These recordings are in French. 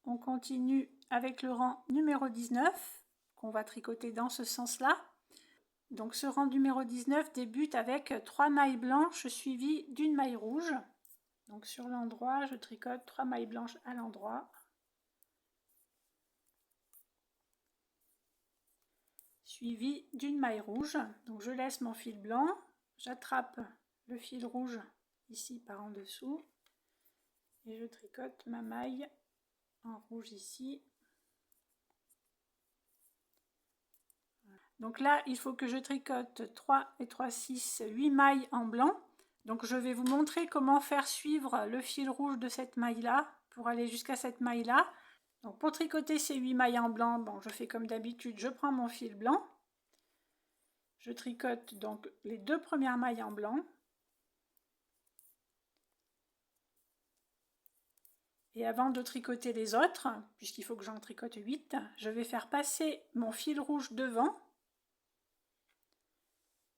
on continue avec le rang numéro 19 qu'on va tricoter dans ce sens-là. Donc ce rang numéro 19 débute avec 3 mailles blanches suivies d'une maille rouge. Donc sur l'endroit, je tricote 3 mailles blanches à l'endroit. Suivi d'une maille rouge. Donc je laisse mon fil blanc, j'attrape le fil rouge ici par en dessous et je tricote ma maille en rouge ici. Donc là, il faut que je tricote 3 et 3, 6, 8 mailles en blanc. Donc je vais vous montrer comment faire suivre le fil rouge de cette maille-là pour aller jusqu'à cette maille-là. Donc pour tricoter ces 8 mailles en blanc, bon, je fais comme d'habitude, je prends mon fil blanc. Je tricote donc les 2 premières mailles en blanc. Et avant de tricoter les autres, puisqu'il faut que j'en tricote 8, je vais faire passer mon fil rouge devant.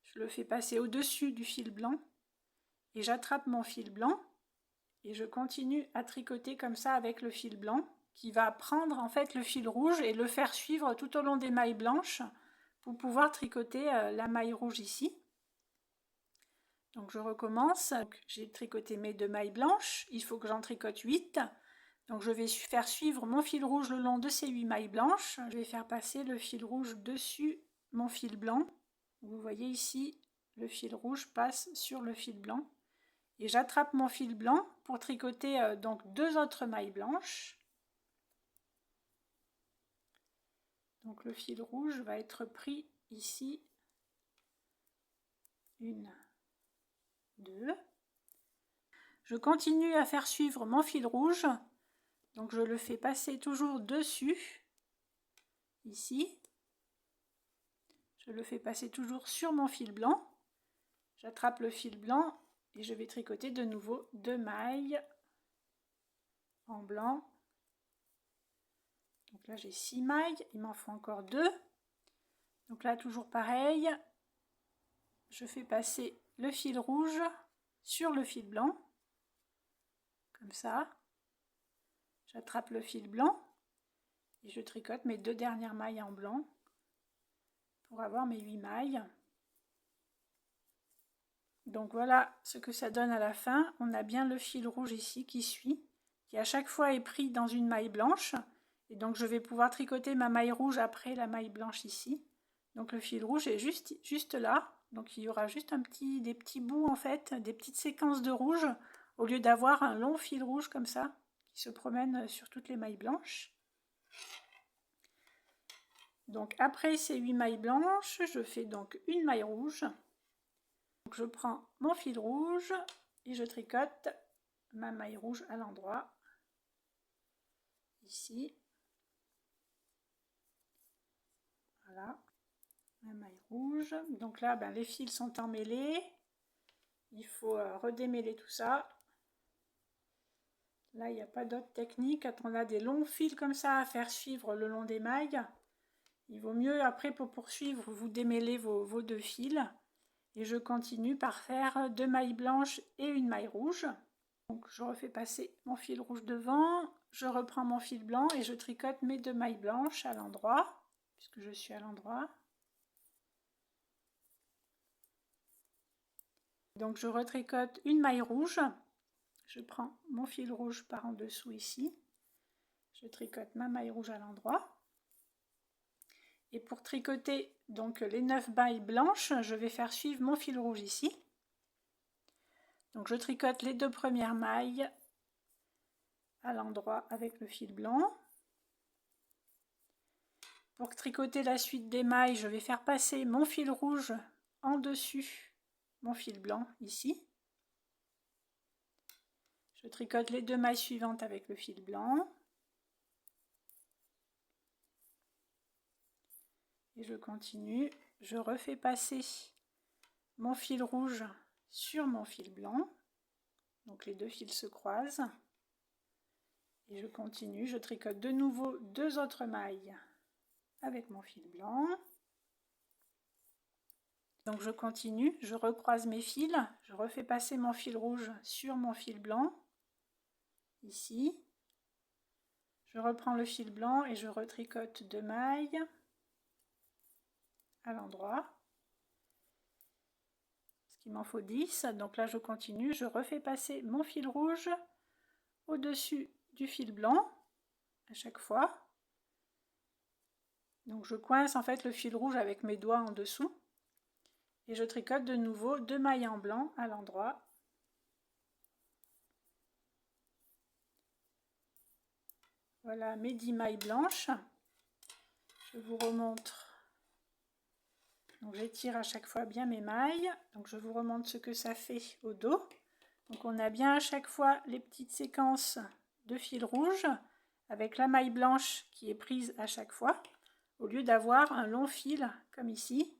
Je le fais passer au-dessus du fil blanc. Et j'attrape mon fil blanc. Et je continue à tricoter comme ça avec le fil blanc, qui va prendre en fait le fil rouge et le faire suivre tout au long des mailles blanches pour pouvoir tricoter la maille rouge ici. Donc je recommence. J'ai tricoté mes 2 mailles blanches, il faut que j'en tricote 8. Donc je vais faire suivre mon fil rouge le long de ces 8 mailles blanches. Je vais faire passer le fil rouge dessus mon fil blanc. Vous voyez ici, le fil rouge passe sur le fil blanc. Et j'attrape mon fil blanc pour tricoter donc 2 autres mailles blanches. Donc le fil rouge va être pris ici. 1, 2. Je continue à faire suivre mon fil rouge. Donc je le fais passer toujours dessus, ici. Je le fais passer toujours sur mon fil blanc. J'attrape le fil blanc et je vais tricoter de nouveau 2 mailles en blanc. Donc là j'ai 6 mailles, il m'en faut encore 2. Donc là toujours pareil, je fais passer le fil rouge sur le fil blanc, comme ça. J'attrape le fil blanc et je tricote mes 2 dernières mailles en blanc pour avoir mes 8 mailles. Donc voilà ce que ça donne à la fin. On a bien le fil rouge ici qui suit, qui à chaque fois est pris dans une maille blanche. Et donc je vais pouvoir tricoter ma maille rouge après la maille blanche ici. Donc le fil rouge est juste là. Donc il y aura juste des petits bouts en fait, des petites séquences de rouge, au lieu d'avoir un long fil rouge comme ça, qui se promène sur toutes les mailles blanches. Donc après ces 8 mailles blanches, je fais donc une maille rouge. Donc je prends mon fil rouge et je tricote ma maille rouge à l'endroit, ici. Voilà, ma maille rouge. Donc là, les fils sont emmêlés. Il faut redémêler tout ça. Là, il n'y a pas d'autre technique. Quand on a des longs fils comme ça à faire suivre le long des mailles, il vaut mieux après pour poursuivre, vous démêlez vos 2 fils. Et je continue par faire 2 mailles blanches et une maille rouge. Donc je refais passer mon fil rouge devant, je reprends mon fil blanc et je tricote mes 2 mailles blanches à l'endroit, puisque je suis à l'endroit. Donc je retricote une maille rouge, je prends mon fil rouge par en dessous ici, je tricote ma maille rouge à l'endroit. Et pour tricoter donc les 9 mailles blanches, je vais faire suivre mon fil rouge ici. Donc je tricote les 2 premières mailles à l'endroit avec le fil blanc. Pour tricoter la suite des mailles, je vais faire passer mon fil rouge en dessus mon fil blanc ici. Je tricote les 2 mailles suivantes avec le fil blanc. Et je continue, je refais passer mon fil rouge sur mon fil blanc. Donc les 2 fils se croisent. Et je continue, je tricote de nouveau 2 autres mailles avec mon fil blanc. Donc je continue, je recroise mes fils, je refais passer mon fil rouge sur mon fil blanc, ici. Je reprends le fil blanc et je retricote 2 mailles à l'endroit. Parce qu'il m'en faut 10. Donc là, je continue. Je refais passer mon fil rouge au-dessus du fil blanc à chaque fois. Donc je coince en fait le fil rouge avec mes doigts en dessous. Et je tricote de nouveau 2 mailles en blanc à l'endroit. Voilà mes 10 mailles blanches. Je vous remontre. Donc j'étire à chaque fois bien mes mailles. Donc je vous remontre ce que ça fait au dos. Donc on a bien à chaque fois les petites séquences de fil rouge avec la maille blanche qui est prise à chaque fois, au lieu d'avoir un long fil comme ici,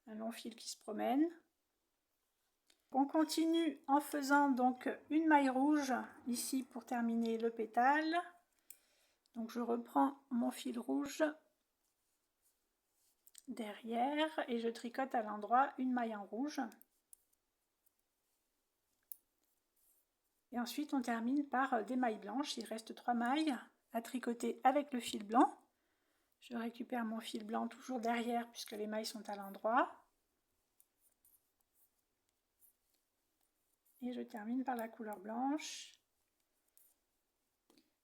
un long fil qui se promène. On continue en faisant donc une maille rouge ici pour terminer le pétale. Donc je reprends mon fil rouge derrière et je tricote à l'endroit une maille en rouge. Et ensuite on termine par des mailles blanches. Il reste 3 mailles à tricoter avec le fil blanc. Je récupère mon fil blanc toujours derrière puisque les mailles sont à l'endroit. Et je termine par la couleur blanche.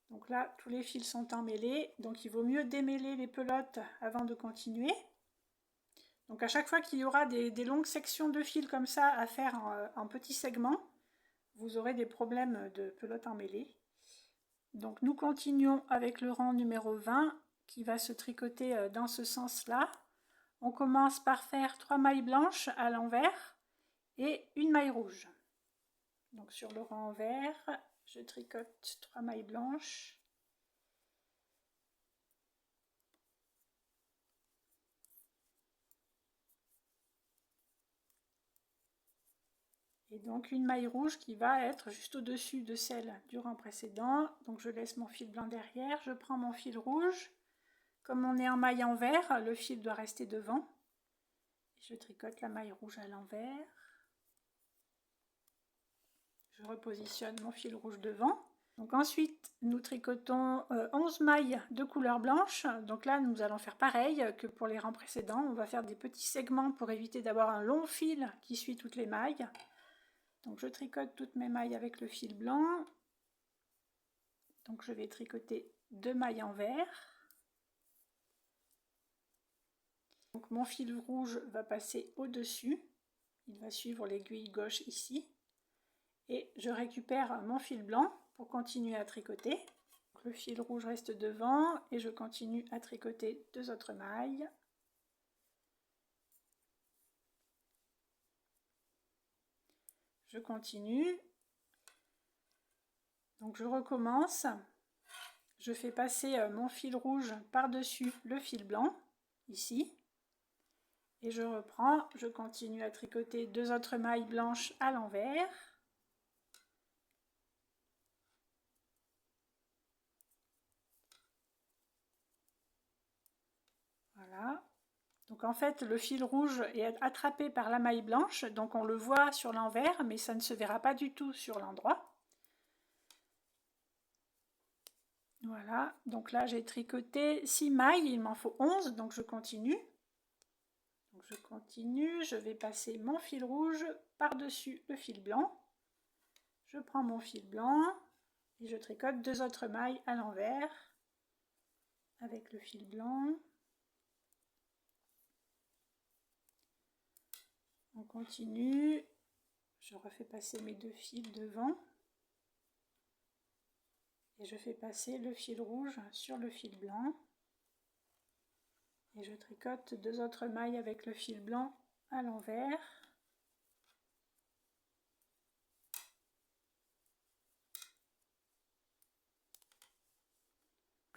Donc là, tous les fils sont emmêlés, donc il vaut mieux démêler les pelotes avant de continuer. Donc à chaque fois qu'il y aura des longues sections de fils comme ça à faire en petits segments, vous aurez des problèmes de pelotes emmêlées. Donc nous continuons avec le rang numéro 20 qui va se tricoter dans ce sens-là. On commence par faire 3 mailles blanches à l'envers et une maille rouge. Donc sur le rang vert, je tricote 3 mailles blanches. Et donc une maille rouge qui va être juste au-dessus de celle du rang précédent. Donc je laisse mon fil blanc derrière, je prends mon fil rouge. Comme on est en maille en vert, le fil doit rester devant. Je tricote la maille rouge à l'envers. Je repositionne mon fil rouge devant. Donc ensuite, nous tricotons 11 mailles de couleur blanche. Donc là, nous allons faire pareil que pour les rangs précédents. On va faire des petits segments pour éviter d'avoir un long fil qui suit toutes les mailles. Donc je tricote toutes mes mailles avec le fil blanc. Donc je vais tricoter 2 mailles en vert. Donc mon fil rouge va passer au-dessus. Il va suivre l'aiguille gauche ici. Et je récupère mon fil blanc pour continuer à tricoter. Donc le fil rouge reste devant et je continue à tricoter 2 autres mailles. Je continue. Donc je recommence. Je fais passer mon fil rouge par-dessus le fil blanc, ici. Et je reprends, je continue à tricoter 2 autres mailles blanches à l'envers. Voilà. Donc en fait, le fil rouge est attrapé par la maille blanche, donc on le voit sur l'envers, mais ça ne se verra pas du tout sur l'endroit. Voilà, donc là j'ai tricoté 6 mailles, il m'en faut 11, donc je continue. Donc je continue, je vais passer mon fil rouge par-dessus le fil blanc. Je prends mon fil blanc et je tricote 2 autres mailles à l'envers avec le fil blanc. On continue, je refais passer mes 2 fils devant. Et je fais passer le fil rouge sur le fil blanc. Et je tricote 2 autres mailles avec le fil blanc à l'envers.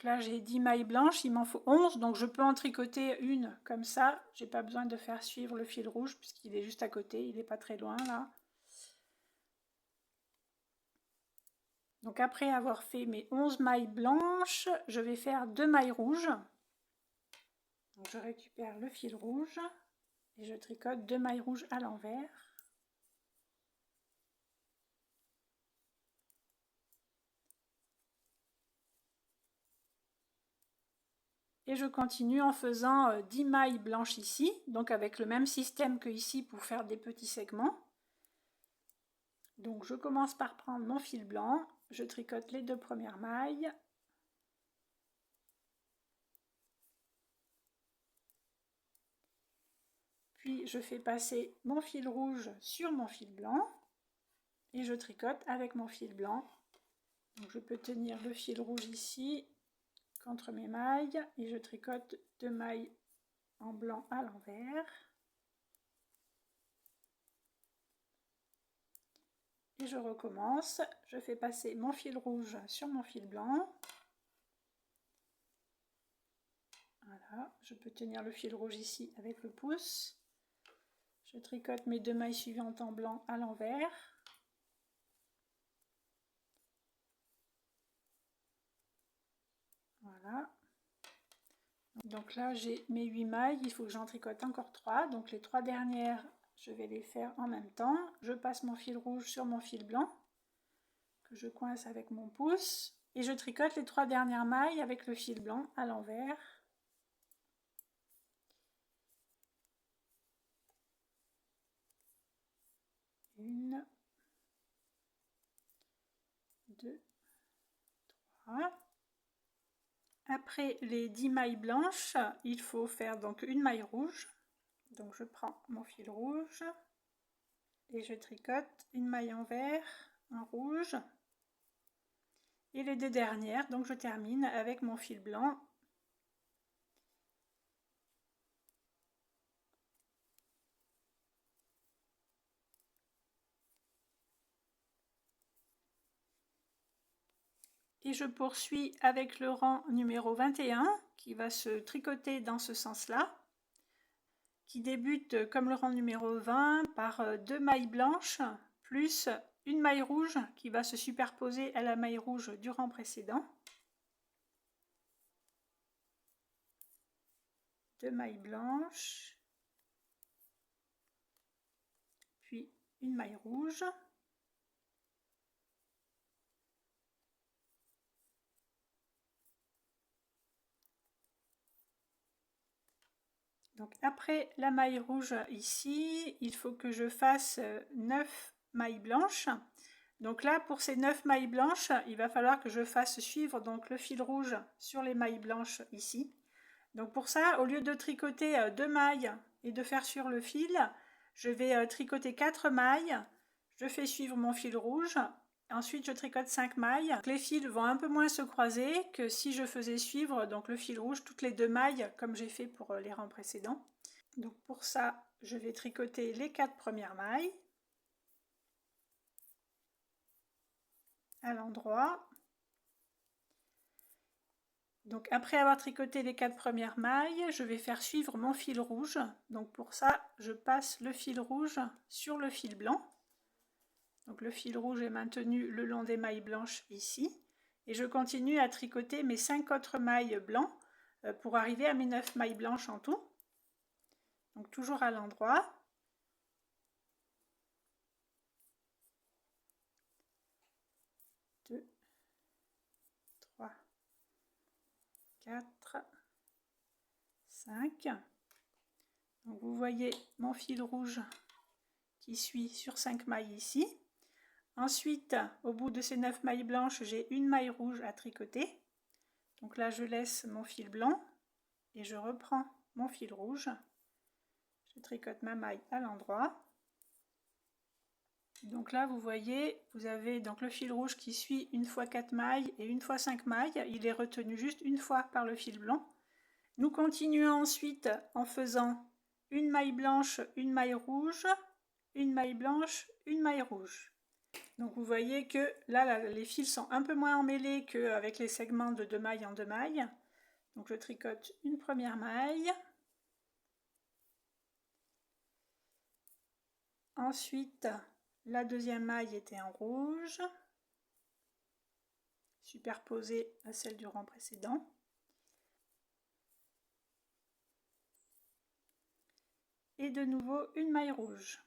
Là j'ai 10 mailles blanches, il m'en faut 11, donc je peux en tricoter une comme ça. J'ai pas besoin de faire suivre le fil rouge puisqu'il est juste à côté, il n'est pas très loin là. Donc après avoir fait mes 11 mailles blanches, je vais faire 2 mailles rouges. Donc je récupère le fil rouge et je tricote 2 mailles rouges à l'envers. Et je continue en faisant 10 mailles blanches ici, donc avec le même système que ici pour faire des petits segments. Donc je commence par prendre mon fil blanc, je tricote les 2 premières mailles. Puis je fais passer mon fil rouge sur mon fil blanc et je tricote avec mon fil blanc. Donc je peux tenir le fil rouge ici contre mes mailles et je tricote 2 mailles en blanc à l'envers. Et je recommence, je fais passer mon fil rouge sur mon fil blanc. Voilà, je peux tenir le fil rouge ici avec le pouce. Je tricote mes 2 mailles suivantes en blanc à l'envers. Voilà. Donc là j'ai mes 8 mailles, il faut que j'en tricote encore 3. Donc les 3 dernières, je vais les faire en même temps. Je passe mon fil rouge sur mon fil blanc, que je coince avec mon pouce. Et je tricote les 3 dernières mailles avec le fil blanc à l'envers. Une, 2, 3. Après les 10 mailles blanches, il faut faire donc une maille rouge. Donc je prends mon fil rouge et je tricote une maille en vert, en rouge. Et les 2 dernières, donc je termine avec mon fil blanc. Et je poursuis avec le rang numéro 21 qui va se tricoter dans ce sens-là, qui débute comme le rang numéro 20 par 2 mailles blanches plus une maille rouge qui va se superposer à la maille rouge du rang précédent. 2 mailles blanches, puis une maille rouge. Donc après la maille rouge ici, il faut que je fasse 9 mailles blanches. Donc là, pour ces 9 mailles blanches, il va falloir que je fasse suivre donc le fil rouge sur les mailles blanches ici. Donc pour ça, au lieu de tricoter 2 mailles et de faire sur le fil, je vais tricoter 4 mailles. Je fais suivre mon fil rouge. Ensuite, je tricote 5 mailles. Donc, les fils vont un peu moins se croiser que si je faisais suivre donc, le fil rouge toutes les 2 mailles comme j'ai fait pour les rangs précédents. Donc pour ça, je vais tricoter les 4 premières mailles à l'endroit. Donc après avoir tricoté les 4 premières mailles, je vais faire suivre mon fil rouge. Donc pour ça, je passe le fil rouge sur le fil blanc. Donc le fil rouge est maintenu le long des mailles blanches ici. Et je continue à tricoter mes 5 autres mailles blancs pour arriver à mes 9 mailles blanches en tout. Donc toujours à l'endroit. 2, 3, 4, 5. Donc vous voyez mon fil rouge qui suit sur 5 mailles ici. Ensuite, au bout de ces 9 mailles blanches, j'ai une maille rouge à tricoter. Donc là, je laisse mon fil blanc et je reprends mon fil rouge. Je tricote ma maille à l'endroit. Donc là, vous voyez, vous avez donc le fil rouge qui suit une fois 4 mailles et une fois 5 mailles. Il est retenu juste une fois par le fil blanc. Nous continuons ensuite en faisant une maille blanche, une maille rouge, une maille blanche, une maille rouge. Donc vous voyez que là, les fils sont un peu moins emmêlés qu'avec les segments de 2 mailles en 2 mailles. Donc je tricote une première maille. Ensuite, la deuxième maille était en rouge, superposée à celle du rang précédent. Et de nouveau une maille rouge.